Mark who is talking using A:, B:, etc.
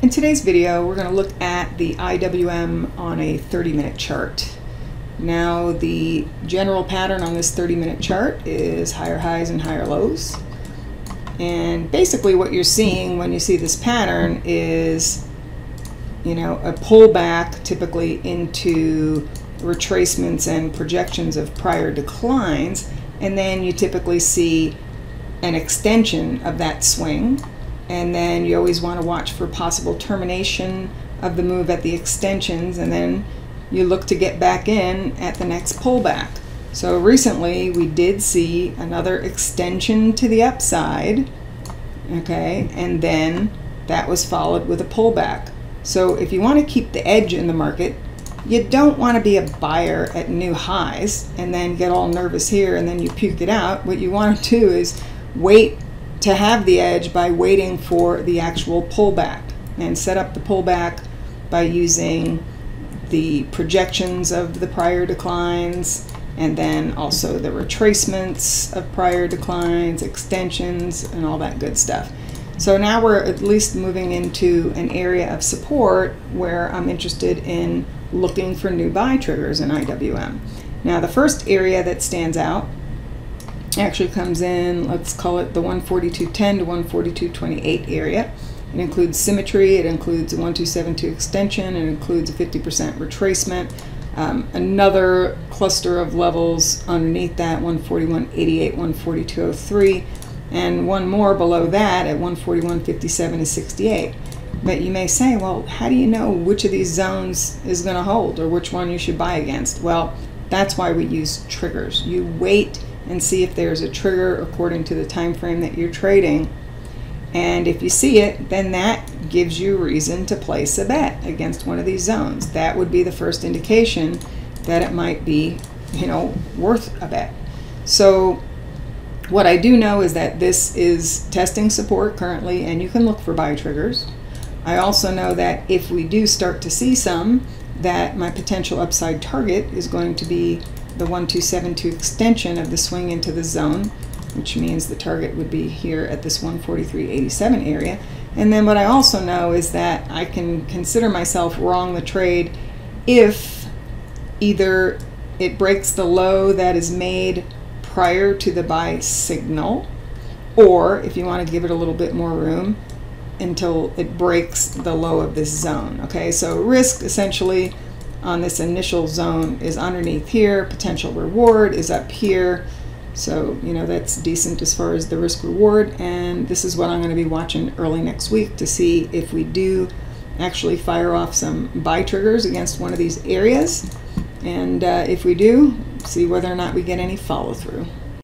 A: In today's video, we're going to look at the IWM on a 30-minute chart. Now, the general pattern on this 30-minute chart is higher highs and higher lows. And basically what you're seeing when you see this pattern is, a pullback typically into retracements and projections of prior declines, and then you typically see an extension of that swing. And then you always want to watch for possible termination of the move at the extensions, and then you look to get back in at the next pullback. So recently we did see another extension to the upside, okay, and then that was followed with a pullback. So if you want to keep the edge in the market, you don't want to be a buyer at new highs and then get all nervous here and then you puke it out. What you want to do is wait to have the edge by waiting for the actual pullback, and set up the pullback by using the projections of the prior declines, and then also the retracements of prior declines, extensions, and all that good stuff. So now we're at least moving into an area of support where I'm interested in looking for new buy triggers in IWM. Now the first area that stands out actually comes in, let's call it the 142.10 to 142.28 area. It includes symmetry, it includes a 1272 extension, it includes a 50% retracement, another cluster of levels underneath that, 141.88, 142.03, and one more below that at 141.57 to 68. But you may say, well, how do you know which of these zones is going to hold or which one you should buy against? Well, that's why we use triggers. You wait and see if there's a trigger according to the time frame that you're trading, and if you see it, then that gives you reason to place a bet against one of these zones. That would be the first indication that it might be, worth a bet. So what I do know is that this is testing support currently, and you can look for buy triggers. I also know that if we do start to see some, that my potential upside target is going to be the 1272 extension of the swing into the zone, which means the target would be here at this 143.87 area. And then what I also know is that I can consider myself wrong the trade if either it breaks the low that is made prior to the buy signal, or if you want to give it a little bit more room, until it breaks the low of this zone. Okay, so risk essentially on this initial zone is underneath here, potential reward is up here. So, that's decent as far as the risk reward, and this is what I'm going to be watching early next week to see if we do actually fire off some buy triggers against one of these areas, and if we do, see whether or not we get any follow through.